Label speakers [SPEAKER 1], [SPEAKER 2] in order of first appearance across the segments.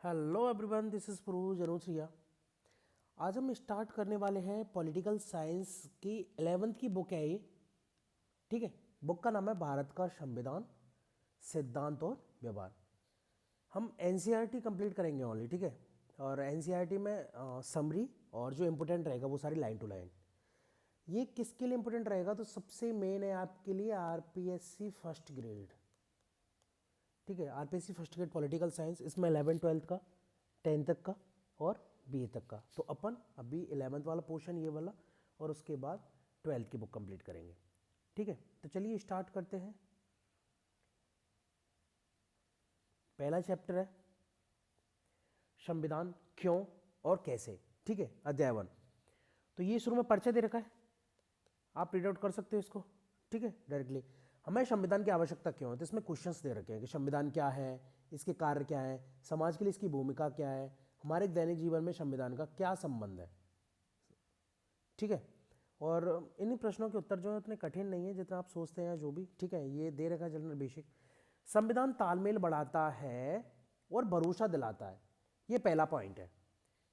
[SPEAKER 1] Hello everyone, this is Farooz Anusariya. आज हम start करने वाले हैं पॉलिटिकल साइंस की 11th की बुक है ये। ठीक है, बुक का नाम है भारत का संविधान, सिद्धांत और व्यवहार। हम एनसीईआरटी कंप्लीट करेंगे ओनली। ठीक है, और एनसीईआरटी में समरी और जो इम्पोर्टेंट रहेगा वो सारी लाइन टू लाइन। ये किसके लिए इम्पोर्टेंट रहेगा? तो सबसे मेन है आपके लिए आरपीएससी फर्स्ट ग्रेड। ठीक है, RPSC first grade political science, इसमें 11th 12th का, 10th तक का और बीए तक का। तो अपन अभी 11th वाला पोर्शन ये वाला और उसके बाद 12th की बुक कंप्लीट करेंगे। ठीक है, तो चलिए स्टार्ट करते हैं। पहला चैप्टर है संविधान क्यों और कैसे। ठीक है, अध्याय 1। तो ये शुरू में परिचय दे रखा है, आप रीड आउट कर सकते हो इसको। ठीक है, डायरेक्टली हमें संविधान की आवश्यकता क्यों है, तो इसमें क्वेश्चंस दे रखे हैं कि संविधान क्या है, इसके कार्य क्या है, समाज के लिए इसकी भूमिका क्या है, हमारे दैनिक जीवन में संविधान का क्या संबंध है। ठीक है, और इन्हीं प्रश्नों के उत्तर जो है उतने कठिन नहीं है जितना आप सोचते हैं जो भी। ठीक है, ये दे रखा है जनरल बेसिक। संविधान तालमेल बढ़ाता है और भरोसा दिलाता है, ये पहला पॉइंट है।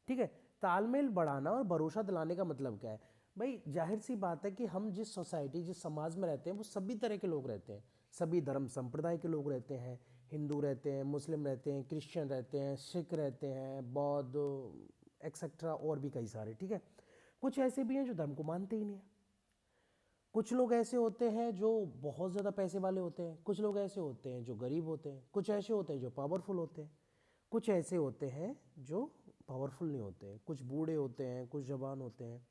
[SPEAKER 1] ठीक है, तालमेल बढ़ाना और भरोसा दिलाने का मतलब क्या है? भाई जाहिर सी बात है कि हम जिस सोसाइटी जिस समाज में रहते हैं वो सभी तरह के लोग रहते हैं, सभी धर्म संप्रदाय के लोग रहते हैं। हिंदू रहते हैं, मुस्लिम रहते हैं, क्रिश्चियन रहते हैं, सिख रहते हैं, बौद्ध एक्सेट्रा और भी कई सारे। ठीक है, कुछ ऐसे भी हैं जो धर्म को मानते ही नहीं है। कुछ लोग ऐसे होते हैं जो बहुत ज़्यादा पैसे वाले होते हैं, कुछ लोग ऐसे होते हैं जो गरीब होते हैं, कुछ ऐसे होते हैं जो पावरफुल होते हैं, कुछ ऐसे होते हैं जो पावरफुल नहीं होते हैं, कुछ बूढ़े होते हैं, कुछ जवान होते हैं।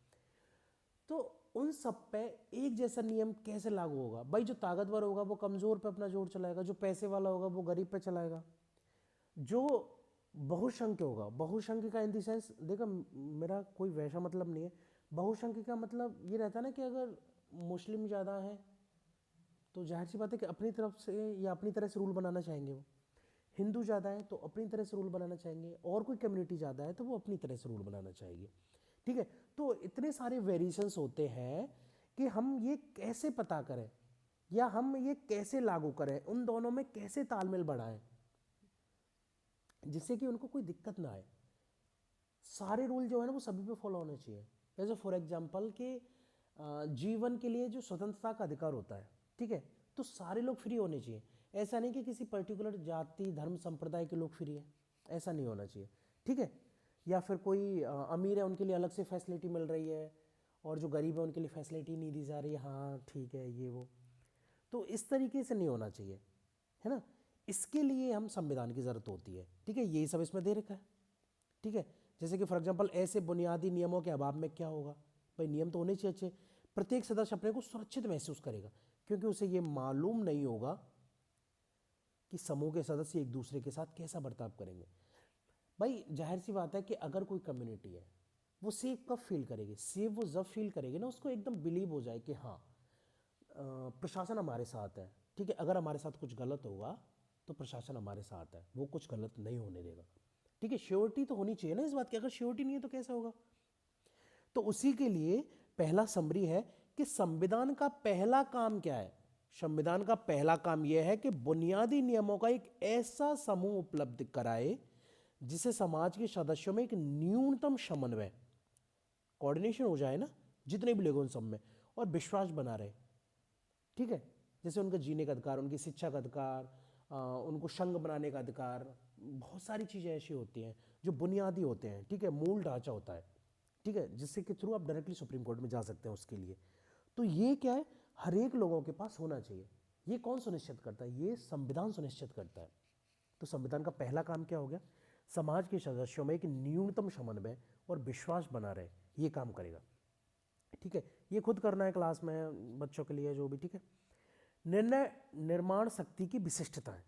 [SPEAKER 1] तो उन सब पे एक जैसा नियम कैसे लागू होगा? भाई जो ताकतवर होगा वो कमज़ोर पे अपना जोर चलाएगा, जो पैसे वाला होगा वो गरीब पे चलाएगा। जो बहुसंख्य होगा, बहुसंख्य का इन द सेंस, देखो मेरा कोई वैसा मतलब नहीं है। बहुसंख्य का मतलब ये रहता है ना कि अगर मुस्लिम ज़्यादा है तो जाहिर सी बात है कि अपनी तरफ से या अपनी तरह से रूल बनाना चाहेंगे वो। हिंदू ज़्यादा है तो अपनी तरह से रूल बनाना चाहेंगे, और कोई कम्युनिटी ज़्यादा है तो वो अपनी तरह से रूल बनाना चाहेंगे। ठीक है, तो इतने सारे वेरिएशंस होते हैं कि हम ये कैसे पता करें या हम ये कैसे लागू करें, उन दोनों में कैसे तालमेल बढ़ाएं जिससे कि उनको कोई दिक्कत ना आए। सारे रूल जो है ना वो सभी पे फॉलो होने चाहिए। जैसे फॉर एग्जांपल कि जीवन के लिए जो स्वतंत्रता का अधिकार होता है, ठीक है, तो सारे लोग फ्री होने चाहिए। ऐसा नहीं कि किसी पर्टिकुलर जाति धर्म संप्रदाय के लोग फ्री हैं, ऐसा नहीं होना चाहिए। ठीक है, या फिर कोई अमीर है उनके लिए अलग से फैसिलिटी मिल रही है और जो गरीब है उनके लिए फैसिलिटी नहीं दी जा रही है, हाँ ठीक है ये वो। तो इस तरीके से नहीं होना चाहिए, है ना। इसके लिए हम संविधान की ज़रूरत होती है। ठीक है, यही सब इसमें दे रखा है। ठीक है, जैसे कि फॉर एग्जांपल ऐसे बुनियादी नियमों के अभाव में क्या होगा? भाई नियम तो होने चाहिए अच्छे। प्रत्येक सदस्य अपने को सुरक्षित महसूस करेगा क्योंकि उसे ये मालूम नहीं होगा कि समूह के सदस्य एक दूसरे के साथ कैसा बर्ताव करेंगे। भाई जाहिर सी बात है कि अगर कोई कम्युनिटी है वो सेफ कब फील करेगी? सेफ वो जब फील करेगी ना उसको एकदम बिलीव हो जाए कि हाँ प्रशासन हमारे साथ है। ठीक है, अगर हमारे साथ कुछ गलत होगा तो प्रशासन हमारे साथ है, वो कुछ गलत नहीं होने देगा। ठीक है, श्योरिटी तो होनी चाहिए ना इस बात की। अगर श्योरिटी नहीं है तो कैसा होगा? तो उसी के लिए पहला समरी है कि संविधान का पहला काम क्या है। संविधान का पहला काम यह है कि बुनियादी नियमों का एक ऐसा समूह उपलब्ध कराए जिसे समाज के सदस्यों में एक न्यूनतम समन्वय, कोऑर्डिनेशन हो जाए ना जितने भी लोग उन सब में, और विश्वास बना रहे। ठीक है, जैसे उनका जीने का अधिकार, उनकी शिक्षा का अधिकार, उनको संघ बनाने का अधिकार, बहुत सारी चीज़ें ऐसी होती हैं जो बुनियादी होते हैं। ठीक है, मूल ढांचा होता है। ठीक है, जिससे के थ्रू आप डायरेक्टली सुप्रीम कोर्ट में जा सकते हैं उसके लिए। तो ये क्या है, हर एक लोगों के पास होना चाहिए। ये कौन सुनिश्चित करता है? ये संविधान सुनिश्चित करता है। तो संविधान का पहला काम क्या हो गया? समाज के सदस्यों में एक न्यूनतम समन्वय और विश्वास बना रहे, ये काम करेगा। ठीक है, ये खुद करना है क्लास में बच्चों के लिए जो भी। ठीक है, निर्णय निर्माण शक्ति की विशिष्टता है।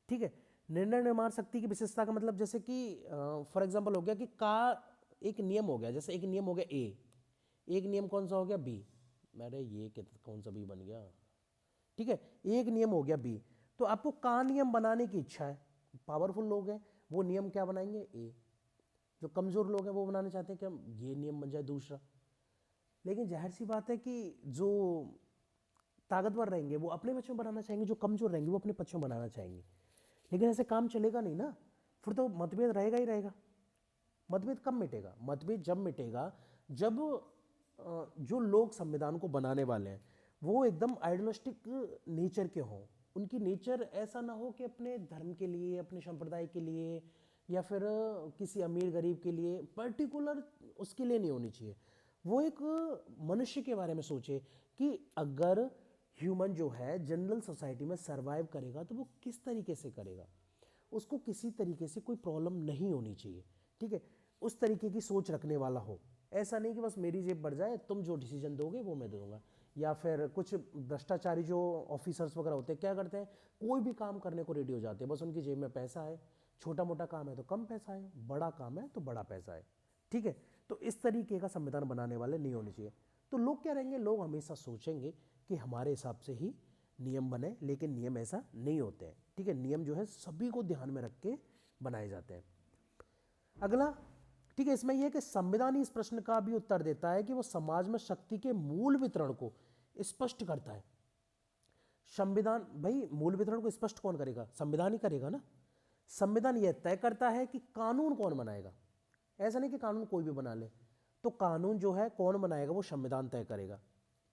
[SPEAKER 1] ठीक है, निर्णय निर्माण शक्ति की विशिष्टता का मतलब जैसे कि फॉर एग्जांपल हो गया कि का एक नियम हो गया, जैसे एक नियम हो गया ए, एक नियम कौन सा हो गया बी। अरे ये कौन सा बी बन गया? ठीक है, एक नियम हो गया बी। तो आपको का नियम बनाने की इच्छा है, पावरफुल लोग हैं वो नियम क्या बनाएंगे? ए। जो कमजोर लोग हैं वो बनाना चाहते हैं कि हम ये नियम बन जाए दूसरा। लेकिन जाहिर सी बात है कि जो ताकतवर रहेंगे वो अपने पक्ष में बनाना चाहेंगे, जो कमजोर रहेंगे वो अपने पक्ष में बनाना चाहेंगे। लेकिन ऐसे काम चलेगा नहीं ना। फिर तो मतभेद रहेगा ही रहेगा। मतभेद कब मिटेगा? मतभेद जब मिटेगा जब जो लोग संविधान को बनाने वाले हैं वो एकदम आइडियलिस्टिक नेचर के हों। उनकी नेचर ऐसा ना हो कि अपने धर्म के लिए, अपने संप्रदाय के लिए, या फिर किसी अमीर गरीब के लिए पर्टिकुलर उसके लिए नहीं होनी चाहिए। वो एक मनुष्य के बारे में सोचे कि अगर ह्यूमन जो है जनरल सोसाइटी में सरवाइव करेगा तो वो किस तरीके से करेगा, उसको किसी तरीके से कोई प्रॉब्लम नहीं होनी चाहिए। ठीक है, उस तरीके की सोच रखने वाला हो। ऐसा नहीं कि बस मेरी जेब बढ़ जाए, तुम जो डिसीजन दोगे वो मैं दे दूंगा। या फिर कुछ भ्रष्टाचारी जो ऑफिसर्स वगैरह होते हैं क्या करते हैं, कोई भी काम करने को रेडी हो जाते हैं, बस उनकी जेब में पैसा है। छोटा मोटा काम है तो कम पैसा है, बड़ा काम है तो बड़ा पैसा है। ठीक है, तो इस तरीके का संविधान बनाने वाले नहीं होने चाहिए। तो लोग क्या रहेंगे, लोग हमेशा सोचेंगे कि हमारे हिसाब से ही नियम बने, लेकिन नियम ऐसा नहीं होते हैं। ठीक है, नियम जो है सभी को ध्यान में रख के बनाए जाते हैं। अगला, ठीक है, इसमें यह है कि संविधान ही इस प्रश्न का भी उत्तर देता है कि वो समाज में शक्ति के मूल वितरण को स्पष्ट करता है। संविधान, भाई मूल वितरण को स्पष्ट कौन करेगा? संविधान ही करेगा ना। संविधान यह तय करता है कि कानून कौन बनाएगा। ऐसा नहीं कि कानून कोई भी बना ले, तो कानून जो है कौन बनाएगा वो संविधान तय करेगा।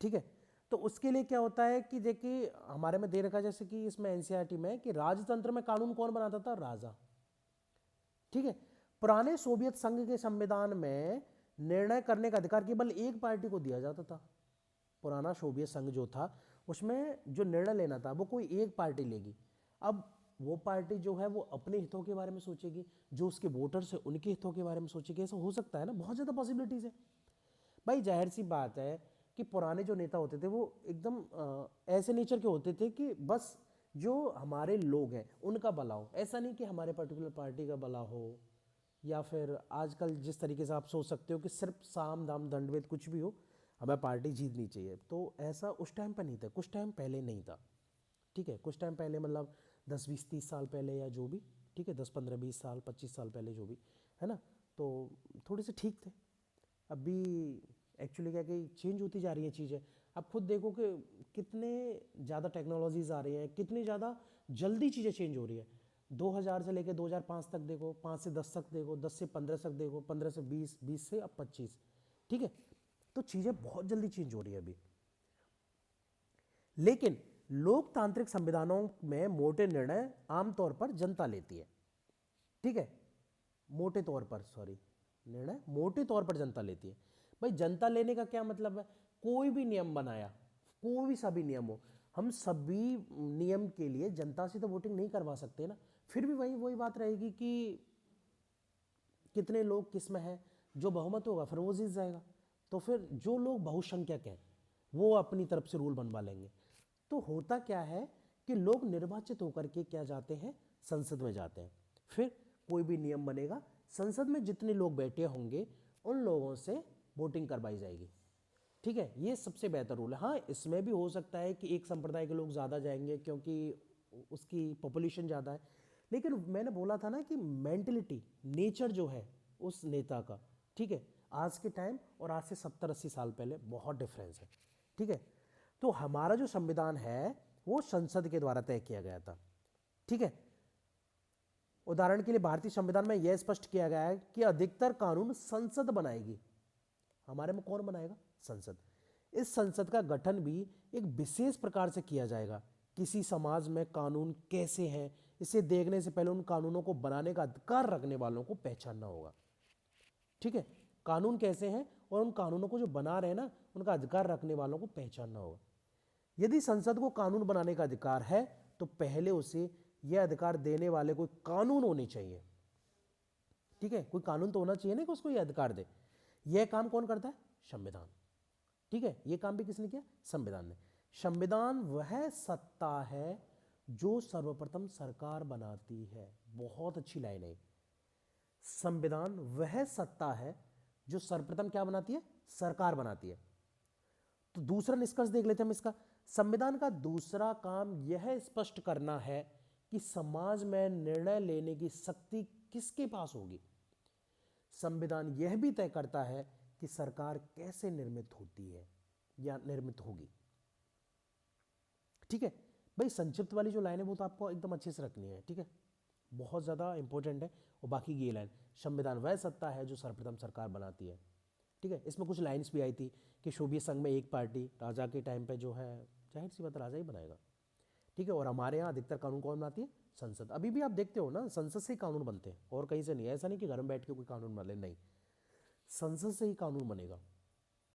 [SPEAKER 1] ठीक है, तो उसके लिए क्या होता है कि देखिए हमारे में दे रखा, जैसे कि इसमें एनसीईआरटी में, कि राजतंत्र में कानून कौन बनाता था? राजा। ठीक है, पुराने सोवियत संघ के संविधान में निर्णय करने का अधिकार केवल एक पार्टी को दिया जाता था। पुराना सोवियत संघ जो था उसमें जो निर्णय लेना था वो कोई एक पार्टी लेगी। अब वो पार्टी जो है वो अपने हितों के बारे में सोचेगी, जो उसके वोटर्स है उनके हितों के बारे में सोचेगी। ऐसा हो सकता है ना, बहुत ज़्यादा पॉसिबिलिटीज है। भाई जाहिर सी बात है कि पुराने जो नेता होते थे वो एकदम ऐसे नेचर के होते थे कि बस जो हमारे लोग हैं उनका भला हो। ऐसा नहीं कि हमारे पर्टिकुलर पार्टी का भला हो, या फिर आजकल जिस तरीके से आप सोच सकते हो कि सिर्फ साम दाम दंडभेद कुछ भी हो, हमें पार्टी जीतनी चाहिए। तो ऐसा उस टाइम पर नहीं था, कुछ टाइम पहले नहीं था। ठीक है, कुछ टाइम पहले मतलब 10-20-30 साल पहले या जो भी, ठीक है, 10-15-20 साल 25 साल पहले जो भी है ना, तो थोड़े से ठीक थे। अभी एक्चुअली क्या कि चेंज होती जा रही हैं चीज़ें। आप खुद देखो कि कितने ज़्यादा टेक्नोलॉजीज़ आ रही हैं, कितनी ज़्यादा जल्दी चीज़ें चेंज हो रही है। 2000 से लेकर 2005 तक देखो, 5 से 10 तक देखो, 10 से 15 तक देखो, 15 से 20, 20 से अब 25। ठीक है, तो चीज़ें बहुत जल्दी चेंज हो रही है अभी। लेकिन लोकतांत्रिक संविधानों में मोटे निर्णय आमतौर पर जनता लेती है। ठीक है, मोटे तौर पर, सॉरी, निर्णय मोटे तौर पर जनता लेती है। भाई जनता लेने का क्या मतलब है? कोई भी नियम बनाया, कोई भी सभी नियम हो, हम सभी नियम के लिए जनता से तो वोटिंग नहीं करवा सकते ना। फिर भी वही वही बात रहेगी कि कितने लोग किस में है, जो बहुमत होगा फिर वो जीत जाएगा। तो फिर जो लोग बहुसंख्यक हैं वो अपनी तरफ से रूल बनवा लेंगे। तो होता क्या है कि लोग निर्वाचित होकर के क्या जाते हैं, संसद में जाते हैं। फिर कोई भी नियम बनेगा, संसद में जितने लोग बैठे होंगे उन लोगों से वोटिंग करवाई जाएगी। ठीक है, ये सबसे बेहतर रूल है। हाँ, इसमें भी हो सकता है कि एक संप्रदाय के लोग ज़्यादा जाएंगे क्योंकि उसकी पॉपुलेशन ज़्यादा है। लेकिन मैंने बोला था ना कि मेंटलिटी, नेचर जो है उस नेता का, ठीक है, आज के टाइम और आज से 70-80 साल पहले बहुत डिफरेंस है। ठीक है, तो हमारा जो संविधान है वो संसद के द्वारा तय किया गया था। ठीक है, उदाहरण के लिए भारतीय संविधान में यह स्पष्ट किया गया है कि अधिकतर कानून संसद बनाएगी। हमारे में कौन बनाएगा? संसद। इस संसद का गठन भी एक विशेष प्रकार से किया जाएगा। किसी समाज में कानून कैसे हैं इसे देखने से पहले उन कानूनों को बनाने का अधिकार रखने वालों को पहचानना होगा। ठीक है, कानून कैसे हैं और उन कानूनों को जो बना रहे हैं ना उनका अधिकार रखने वालों को पहचानना होगा। यदि संसद को कानून बनाने का अधिकार है तो पहले उसे यह अधिकार देने वाले कोई कानून होने चाहिए। ठीक है, कोई कानून तो होना चाहिए ना कि उसको यह अधिकार दे। यह काम कौन करता है? संविधान। ठीक है, यह काम भी किसने किया? संविधान ने। संविधान वह सत्ता है जो सर्वप्रथम सरकार बनाती है। बहुत अच्छी लाइन है। संविधान वह सत्ता है जो सर्वप्रथम क्या बनाती है? सरकार बनाती है। तो दूसरा निष्कर्ष देख लेते हैं हम इसका। संविधान का दूसरा काम यह स्पष्ट करना है कि समाज में निर्णय लेने की शक्ति किसके पास होगी। संविधान यह भी तय करता है कि सरकार कैसे निर्मित होती है या निर्मित होगी। ठीक है भाई, संक्षिप्त वाली जो लाइन है वो तो आपको एकदम अच्छे से रखनी है। ठीक है, बहुत ज़्यादा इंपॉर्टेंट है। और बाकी ये लाइन, संविधान वह सत्ता है जो सर्वप्रथम सरकार बनाती है। ठीक है, इसमें कुछ लाइन्स भी आई थी कि शोभित संघ में एक पार्टी राजा के टाइम पे जो है, जाहिर सी बात राजा ही बनाएगा। ठीक है, और हमारे यहाँ अधिकतर कानून कौन बनाती है? संसद। अभी भी आप देखते हो ना, संसद से ही कानून बनते हैं और कहीं से नहीं। ऐसा नहीं कि घर में बैठ के कोई कानून बना ले, नहीं, संसद से ही कानून बनेगा।